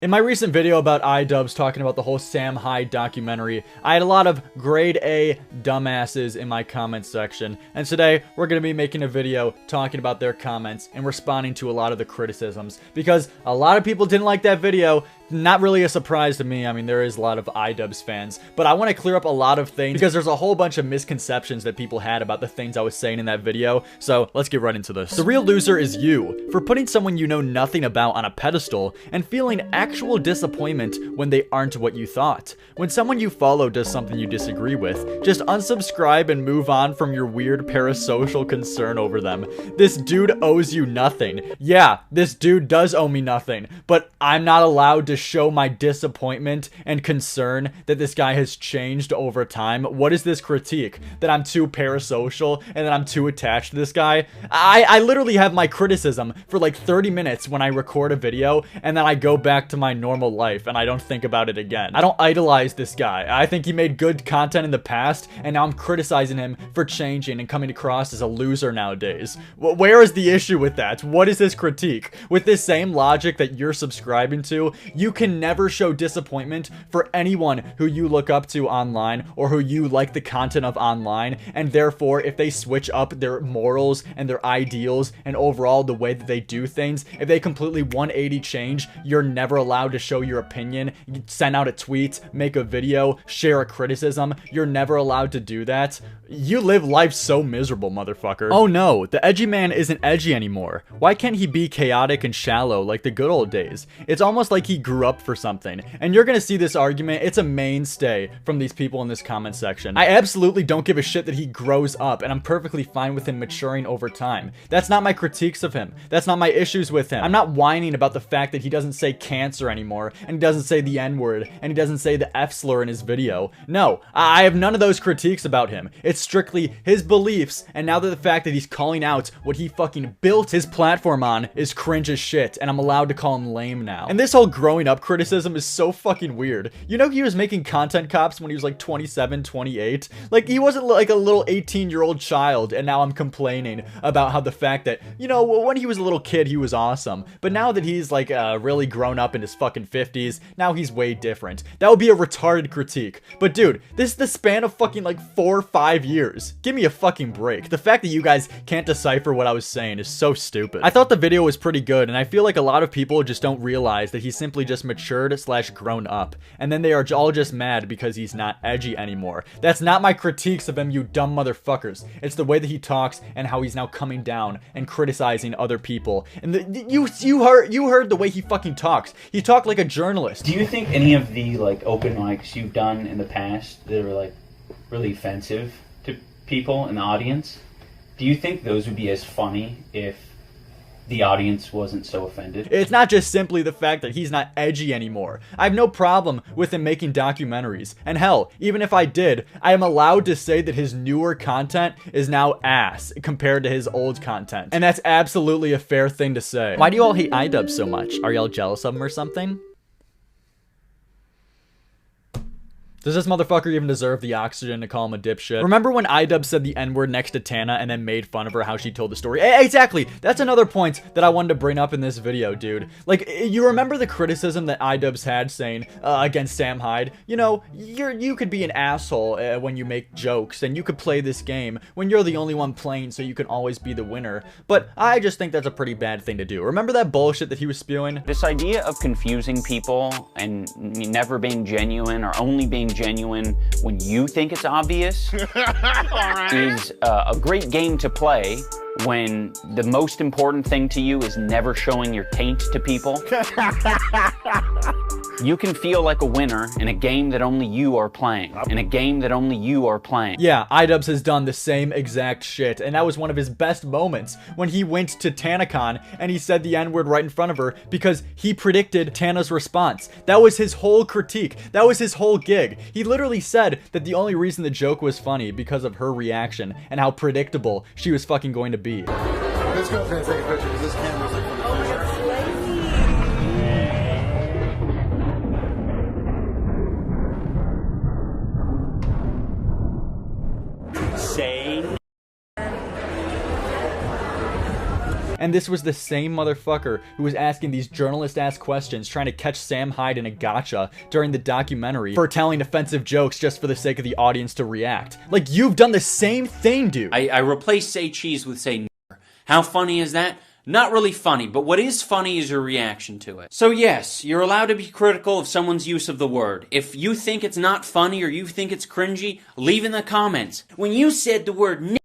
In my recent video about iDubbbz talking about the whole Sam Hyde documentary, I had a lot of grade A dumbasses in my comments section, and today we're going to be making a video talking about their comments and responding to a lot of the criticisms, because a lot of people didn't like that video. Not really a surprise to me. I mean, there is a lot of iDubbbz fans, but I want to clear up a lot of things because there's a whole bunch of misconceptions that people had about the things I was saying in that video, so let's get right into this. The real loser is you, for putting someone you know nothing about on a pedestal and feeling actual disappointment when they aren't what you thought. When someone you follow does something you disagree with, just unsubscribe and move on from your weird parasocial concern over them. This dude owes you nothing. Yeah, this dude does owe me nothing, but I'm not allowed to show my disappointment and concern that this guy has changed over time. What is this critique? That I'm too parasocial and that I'm too attached to this guy? I literally have my criticism for like 30 minutes when I record a video, and then I go back to my normal life and I don't think about it again. I don't idolize this guy. I think he made good content in the past, and now I'm criticizing him for changing and coming across as a loser nowadays. Where is the issue with that? What is this critique? With this same logic that you're subscribing to, you can never show disappointment for anyone who you look up to online or who you like the content of online, and therefore if they switch up their morals and their ideals and overall the way that they do things, if they completely 180 change, you're never allowed to show your opinion, send out a tweet, make a video, share a criticism. You're never allowed to do that. You live life so miserable, motherfucker. Oh no, the edgy man isn't edgy anymore. Why can't he be chaotic and shallow like the good old days? It's almost like he grew up for something. And you're gonna see this argument, it's a mainstay from these people in this comment section. I absolutely don't give a shit that he grows up, and I'm perfectly fine with him maturing over time. That's not my critiques of him. That's not my issues with him. I'm not whining about the fact that he doesn't say cancer anymore, and he doesn't say the N-word, and he doesn't say the F-slur in his video. No, I have none of those critiques about him. It's strictly his beliefs, and now that the fact that he's calling out what he fucking built his platform on is cringe as shit, and I'm allowed to call him lame now. And this whole growing up criticism is so fucking weird. You know, he was making content cops when he was like 27, 28. Like, he wasn't like a little 18-year-old child, and now I'm complaining about how the fact that, you know, when he was a little kid, he was awesome. But now that he's like really grown up in his fucking 50s, now he's way different. That would be a retarded critique. But dude, this is the span of fucking like 4 or 5 years. Give me a fucking break. The fact that you guys can't decipher what I was saying is so stupid. I thought the video was pretty good, and I feel like a lot of people just don't realize that he's simply just matured / grown up, and then they are all just mad because he's not edgy anymore. That's not my critiques of him, you dumb motherfuckers. It's the way that he talks and how he's now coming down and criticizing other people. And you heard the way he fucking talks. He talked like a journalist. Do you think any of the like open mics you've done in the past that are like really offensive to people in the audience, do you think those would be as funny if the audience wasn't so offended? It's not just simply the fact that he's not edgy anymore. I have no problem with him making documentaries. And hell, even if I did, I am allowed to say that his newer content is now ass compared to his old content. And that's absolutely a fair thing to say. Why do you all hate iDubbbz so much? Are y'all jealous of him or something? Does this motherfucker even deserve the oxygen to call him a dipshit? Remember when iDubbbz said the N-word next to Tana and then made fun of her how she told the story? Exactly! That's another point that I wanted to bring up in this video, dude. Like, you remember the criticism that iDubbbz had saying against Sam Hyde? You know, you could be an asshole when you make jokes, and you could play this game when you're the only one playing, so you can always be the winner. But I just think that's a pretty bad thing to do. Remember that bullshit that he was spewing? This idea of confusing people and never being genuine or only being genuine when you think it's obvious is a great game to play when the most important thing to you is never showing your taint to people. You can feel like a winner in a game that only you are playing. In a game that only you are playing. Yeah, iDubbbz has done the same exact shit, and that was one of his best moments when he went to TanaCon and he said the N-word right in front of her because he predicted Tana's response. That was his whole critique. That was his whole gig. He literally said that the only reason the joke was funny because of her reaction and how predictable she was fucking going to be. This girl's gonna take a picture because this camera's like from the camera. And this was the same motherfucker who was asking these journalist-ass questions, trying to catch Sam Hyde in a gotcha during the documentary for telling offensive jokes just for the sake of the audience to react. Like, you've done the same thing, dude. I replaced say cheese with say nigger. How funny is that? Not really funny, but what is funny is your reaction to it. So yes, you're allowed to be critical of someone's use of the word. If you think it's not funny or you think it's cringy, leave in the comments. When you said the word nigger,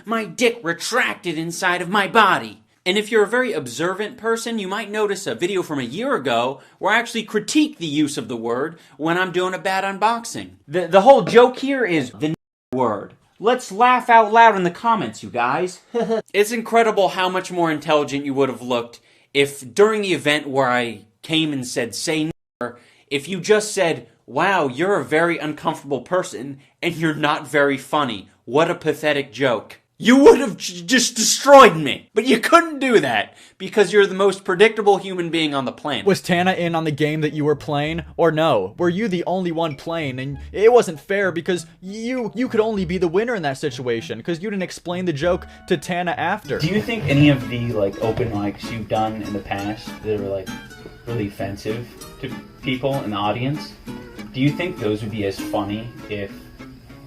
my dick retracted inside of my body. And if you're a very observant person, you might notice a video from a year ago where I actually critique the use of the word when I'm doing a bad unboxing. The whole joke here is the word. Let's laugh out loud in the comments, you guys. It's incredible how much more intelligent you would have looked if during the event where I came and said, say nigger, if you just said, wow, you're a very uncomfortable person and you're not very funny. What a pathetic joke. You would have just destroyed me. But you couldn't do that because you're the most predictable human being on the planet. Was Tana in on the game that you were playing? Or no? Were you the only one playing? And it wasn't fair because you could only be the winner in that situation because you didn't explain the joke to Tana after. Do you think any of the like open mics you've done in the past that are like really offensive to people in the audience, do you think those would be as funny if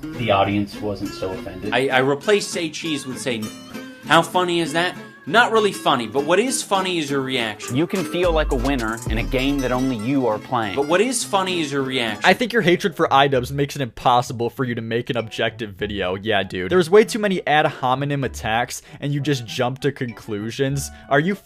the audience wasn't so offended? I replaced say cheese with say nigger. How funny is that? Not really funny, but what is funny is your reaction. You can feel like a winner in a game that only you are playing. But what is funny is your reaction. I think your hatred for iDubbbz makes it impossible for you to make an objective video. Yeah, dude. There's way too many ad hominem attacks, and you just jump to conclusions. Are you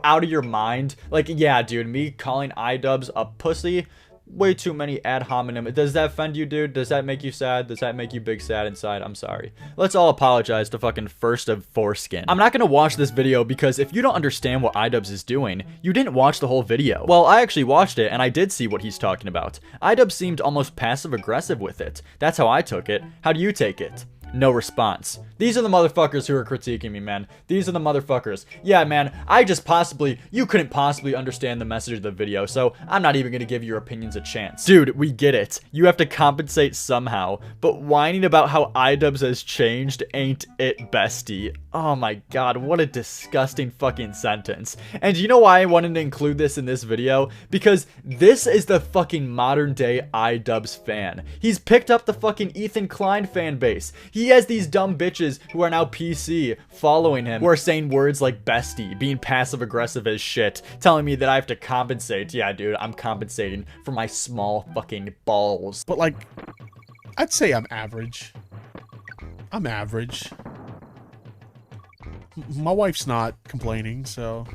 out of your mind? Like, yeah, dude, me calling iDubbbz a pussy? Way too many ad hominem. Does that offend you, dude? Does that make you sad? Does that make you big sad inside? I'm sorry. Let's all apologize to fucking First of Foreskin. I'm not gonna watch this video because if you don't understand what iDubbbz is doing, you didn't watch the whole video. Well, I actually watched it and I did see what he's talking about. iDubbbz seemed almost passive-aggressive with it. That's how I took it. How do you take it? No response. These are the motherfuckers who are critiquing me, man. These are the motherfuckers. Yeah, man, you couldn't possibly understand the message of the video, so I'm not even gonna give your opinions a chance. Dude, we get it. You have to compensate somehow, but whining about how iDubbbz has changed ain't it, bestie. Oh my god, what a disgusting fucking sentence. And you know why I wanted to include this in this video? Because this is the fucking modern day iDubbbz fan. He's picked up the fucking Ethan Klein fan base. He has these dumb bitches who are now PC following him, who are saying words like bestie, being passive aggressive as shit, telling me that I have to compensate. Yeah, dude, I'm compensating for my small fucking balls. But like, I'd say I'm average. I'm average. My wife's not complaining, so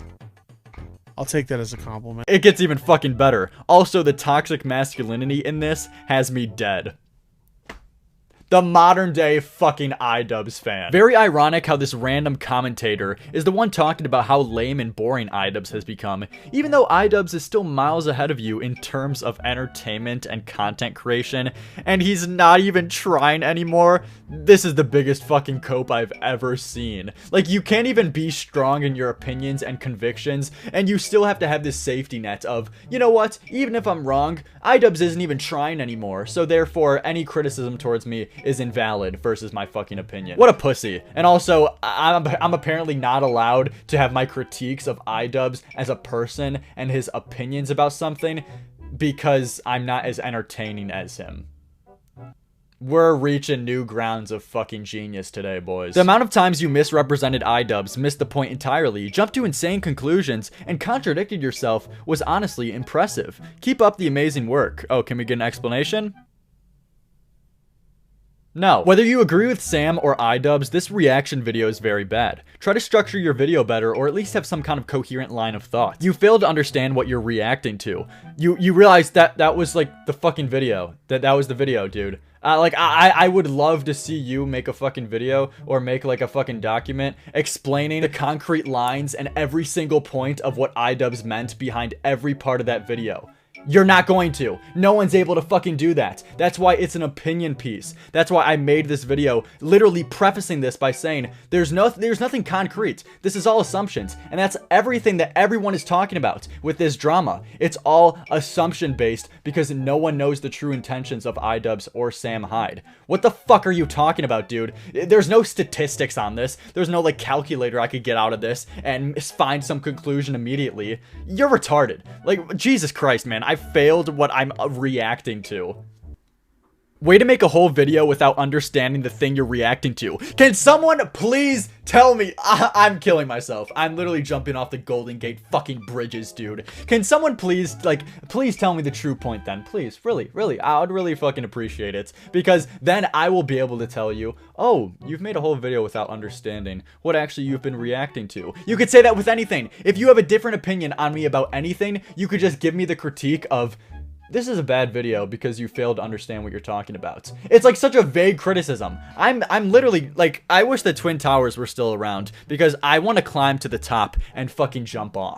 I'll take that as a compliment. It gets even fucking better. Also, the toxic masculinity in this has me dead. The modern day fucking iDubbbz fan. Very ironic how this random commentator is the one talking about how lame and boring iDubbbz has become, even though iDubbbz is still miles ahead of you in terms of entertainment and content creation, and he's not even trying anymore. This is the biggest fucking cope I've ever seen. Like, you can't even be strong in your opinions and convictions, and you still have to have this safety net of, you know what, even if I'm wrong, iDubbbz isn't even trying anymore, so therefore any criticism towards me is invalid versus my fucking opinion. What a pussy. And also, I'm apparently not allowed to have my critiques of iDubbbz as a person and his opinions about something because I'm not as entertaining as him. We're reaching new grounds of fucking genius today, boys. The amount of times you misrepresented iDubbbz, missed the point entirely, jumped to insane conclusions, and contradicted yourself was honestly impressive. Keep up the amazing work. Oh, can we get an explanation? No. Whether you agree with Sam or iDubbbz, this reaction video is very bad. Try to structure your video better, or at least have some kind of coherent line of thought. You fail to understand what you're reacting to. You realize that was like the fucking video. That was the video, dude. Like, I would love to see you make a fucking video or make like a fucking document explaining the concrete lines and every single point of what iDubbbz meant behind every part of that video. You're not going to. No one's able to fucking do that. That's why it's an opinion piece. That's why I made this video literally prefacing this by saying there's nothing concrete. This is all assumptions. And that's everything that everyone is talking about with this drama. It's all assumption based because no one knows the true intentions of iDubbbz or Sam Hyde. What the fuck are you talking about, dude? There's no statistics on this. There's no like calculator I could get out of this and find some conclusion immediately. You're retarded. Like, Jesus Christ, man. I failed what I'm reacting to. Way to make a whole video without understanding the thing you're reacting to. Can someone please tell me? I'm killing myself. I'm literally jumping off the Golden Gate fucking bridges, dude. Can someone please, like, please tell me the true point then? Please, really. I would really fucking appreciate it. Because then I will be able to tell you, oh, you've made a whole video without understanding what actually you've been reacting to. You could say that with anything. If you have a different opinion on me about anything, you could just give me the critique of, this is a bad video because you failed to understand what you're talking about. It's like such a vague criticism. I'm literally like, I wish the Twin Towers were still around because I want to climb to the top and fucking jump off.